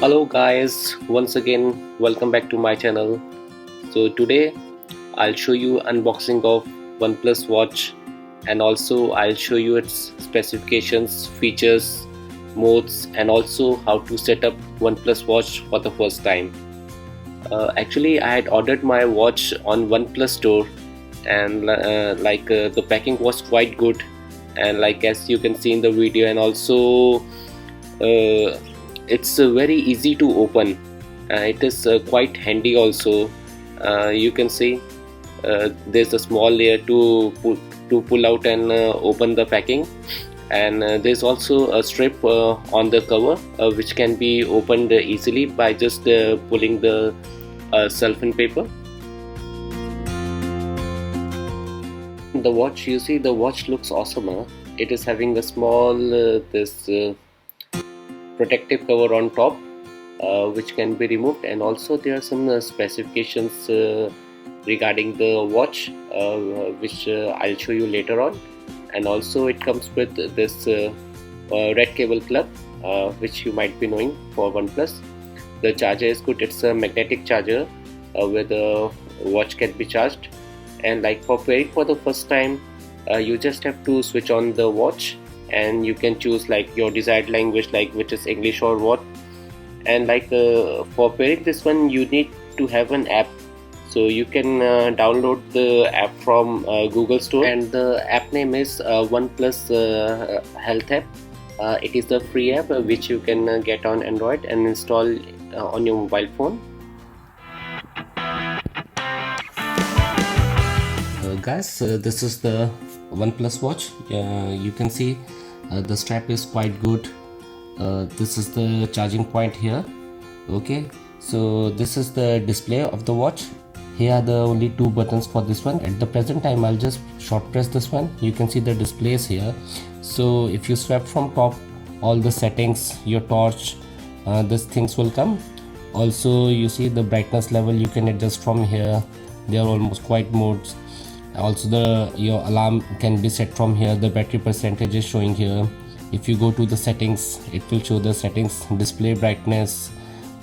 Hello guys, once again welcome back to my channel. So today I'll show you unboxing of OnePlus watch, and also I'll show you its specifications, features, modes, and also how to set up OnePlus watch for the first time. Actually I had ordered my watch on OnePlus store, and the packing was quite good, and like as you can see in the video, and also uh, it's very easy to open. It is quite handy also. You can see there's a small layer to pull out and open the packing, and there's also a strip on the cover which can be opened easily by just pulling the cellophane paper. The watch, you see, the watch looks awesome, huh? It is having a small this protective cover on top, which can be removed, and also there are some specifications regarding the watch, which I'll show you later on. And also it comes with this red cable plug, which you might be knowing for OnePlus. The charger is good. It's a magnetic charger where the watch can be charged, and like for pairing for the first time, you just have to switch on the watch, and you can choose like your desired language, like which is English or what. And for pairing this one, you need to have an app, so you can download the app from Google Store, and the app name is OnePlus Health app. It is a free app which you can get on Android and install on your mobile phone. Guys, this is the OnePlus watch. You can see the strap is quite good. This is the charging point here. Okay, so this is the display of the watch. Here are the only two buttons for this one. At the present time, I'll just short press this one. You can see the displays here. So if you swipe from top, all the settings, your torch, these things will come. Also you see the brightness level, you can adjust from here. They are almost quite modes. Also your alarm can be set from here. The battery percentage is showing here. If you go to the settings, it will show the settings. Display brightness,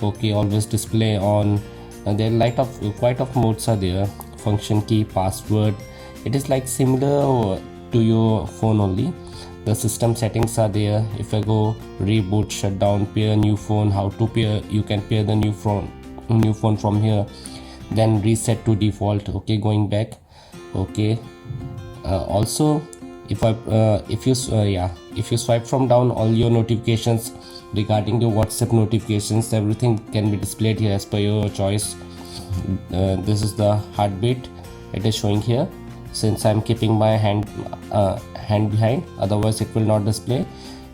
okay, always display on, and there are quite of modes are there. Function key, password. It is like similar to your phone only. The system settings are there. If I go reboot, shutdown, pair new phone, how to pair, you can pair the new phone from here. Then reset to default, okay, going back. Okay, also if you swipe from down, all your notifications regarding your WhatsApp notifications, everything can be displayed here as per your choice. This is the heartbeat, it is showing here, since I'm keeping my hand behind, otherwise it will not display.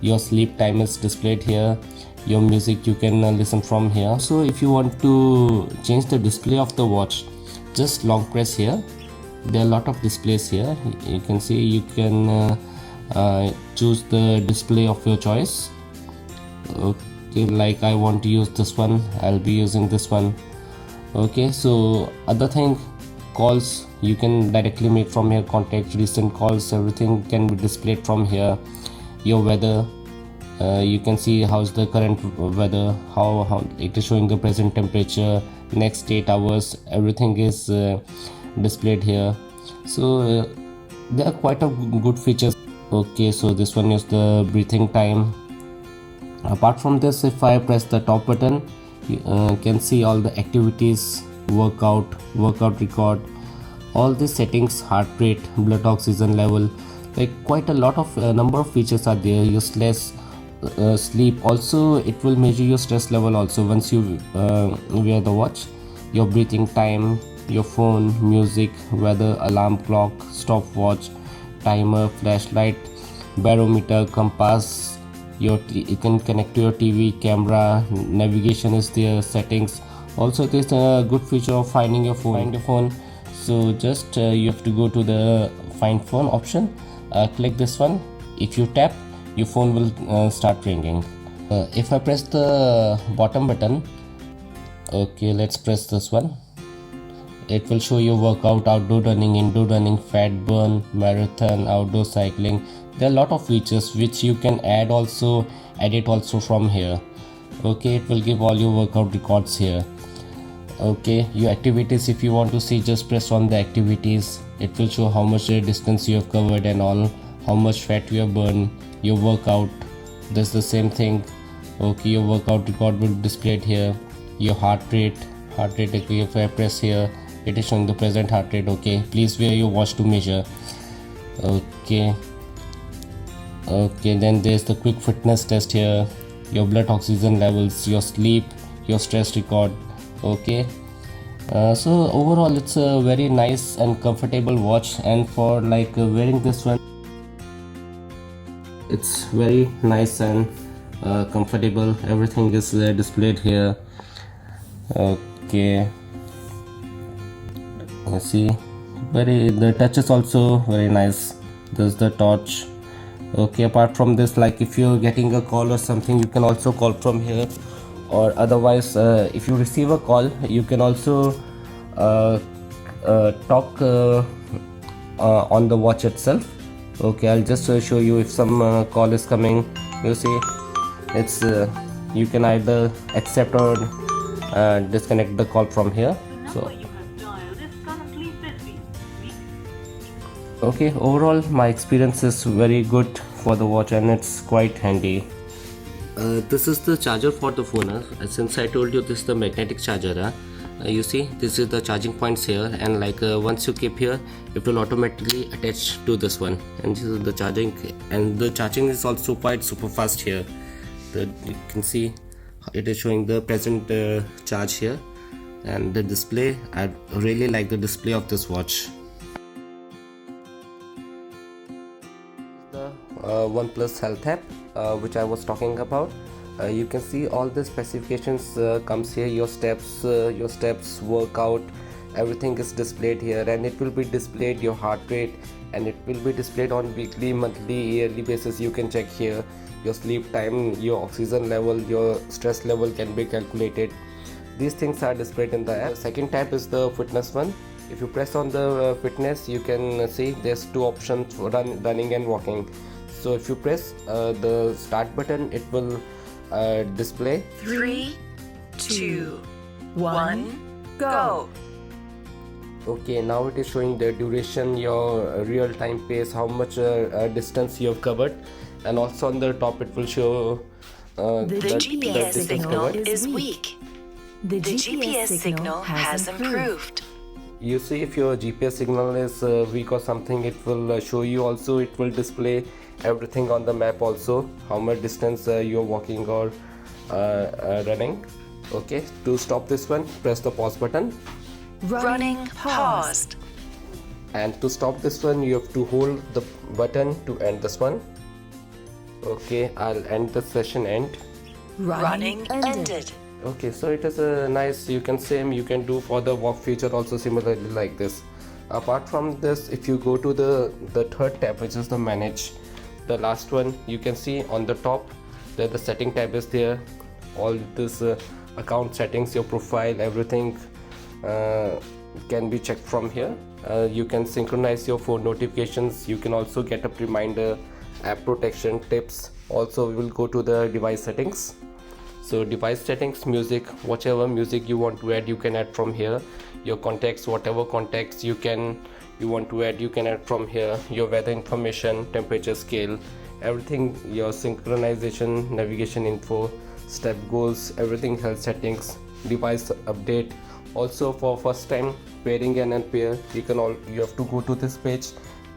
Your sleep time is displayed here. Your music you can listen from here. So if you want to change the display of the watch, just long press here. There are a lot of displays here. You can see you can choose the display of your choice. Okay, like I want to use this one, I'll be using this one. Okay, so other thing, calls you can directly make from here. Contact, recent calls, everything can be displayed from here. Your weather, you can see how's the current weather, how it is showing the present temperature, next 8 hours, everything is displayed here. So there are quite a good features. Okay, so this one is the breathing time. Apart from this, if I press the top button, you can see all the activities, workout record, all the settings, heart rate, blood oxygen level, like quite a lot of number of features are there. Your stress, sleep, also it will measure your stress level also once you wear the watch. Your breathing time, your phone, music, weather, alarm clock, stopwatch, timer, flashlight, barometer, compass. You can connect to your TV, camera, navigation is there, settings. Also it is a good feature of finding your phone. So just you have to go to the find phone option, click this one. If you tap, your phone will start ringing. If I press the bottom button, okay, let's press this one. It will show you workout, outdoor running, indoor running, fat burn, marathon, outdoor cycling. There are a lot of features which you can edit also from here. Okay, it will give all your workout records here. Okay, your activities, if you want to see, just press on the activities. It will show how much distance you have covered and all, how much fat you have burned, your workout. That's the same thing. Okay, your workout record will be displayed here. Your heart rate, okay, if I press here, it is showing the present heart rate. Okay, please wear your watch to measure. Okay, then there's the quick fitness test here, your blood oxygen levels, your sleep, your stress record. Okay, so overall it's a very nice and comfortable watch, and for like wearing this one, it's very nice and comfortable. Everything is displayed here. Okay, you see, the touch is also very nice. There's the torch. Okay, apart from this, like if you're getting a call or something, you can also call from here, or otherwise if you receive a call, you can also talk on the watch itself. Okay, I'll just show you. If some call is coming, you see, it's you can either accept or disconnect the call from here. So okay, overall my experience is very good for the watch, and it's quite handy. This is the charger for the phone. Since I told you this is the magnetic charger, you see, this is the charging points here, and like once you keep here, it will automatically attach to this one, and this is the charging, and the charging is also quite super fast here. You can see it is showing the present charge here, and the display, I really like the display of this watch. The OnePlus Health app, which I was talking about. You can see all the specifications comes here. Your steps, workout, everything is displayed here, and it will be displayed your heart rate, and it will be displayed on weekly, monthly, yearly basis. You can check here your sleep time, your oxygen level, your stress level can be calculated. These things are displayed in the app. The second tab is the fitness one. If you press on the fitness, you can see there's two options, running and walking. So if you press the start button, it will display 3, 2, 1, go. Okay, now it is showing the duration, your real time pace, how much distance you have covered, and also on the top it will show The GPS signal is weak. The GPS signal has improved. You see, if your GPS signal is weak or something, it will show you also. It will display everything on the map also, how much distance you're walking or running. Okay, to stop this one, press the pause button. Running paused. And to stop this one, you have to hold the button to end this one. Okay, I'll end the session end. Running ended. Okay, so it is a nice, you can do for the walk feature also similarly like this. Apart from this, if you go to the third tab, which is the manage, the last one, you can see on the top there the setting tab is there. All this account settings, your profile, everything can be checked from here. You can synchronize your phone notifications. You can also get a reminder, app protection tips. Also we will go to the device settings. So device settings, music, whatever music you want to add, you can add from here. Your contacts, whatever contacts you want to add, you can add from here. Your weather information, temperature scale, everything, your synchronization, navigation info, step goals, everything, health settings, device update. Also for first time pairing and unpair, you have to go to this page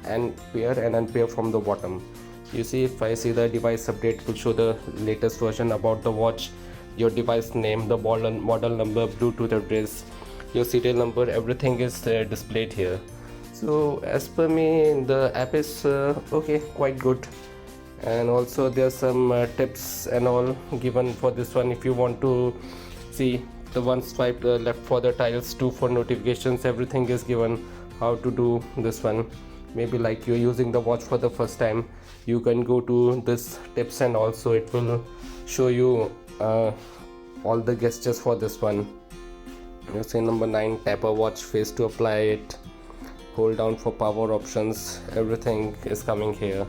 and pair and unpair from the bottom. You see, if I see the device update, it will show the latest version about the watch, your device name, the model number, Bluetooth address, your serial number, everything is displayed here. So as per me, the app is okay, quite good. And also there's some tips and all given for this one. If you want to see the one swipe left for the tiles, 2 for notifications, everything is given how to do this one. Maybe like you're using the watch for the first time, you can go to this tips, and also it will show you all the gestures for this one. You see number 9, tap a watch face to apply it, hold down for power options, everything is coming here.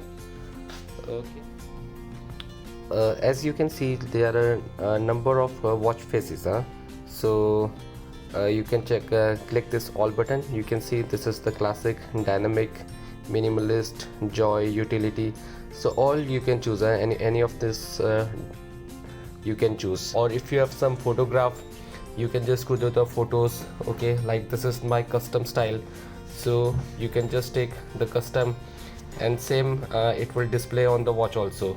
Okay, as you can see, there are a number of watch faces, so you can click this all button. You can see this is the classic, dynamic, minimalist, joy, utility. So all you can choose, any of this you can choose. Or if you have some photograph, you can just go to the photos. Okay, like this is my custom style, so you can just take the custom, and same it will display on the watch also.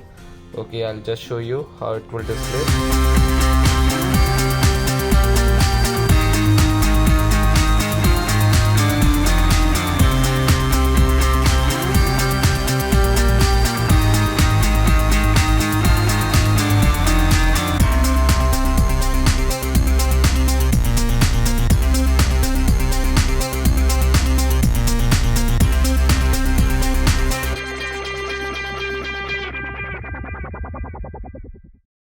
Okay, I'll just show you how it will display.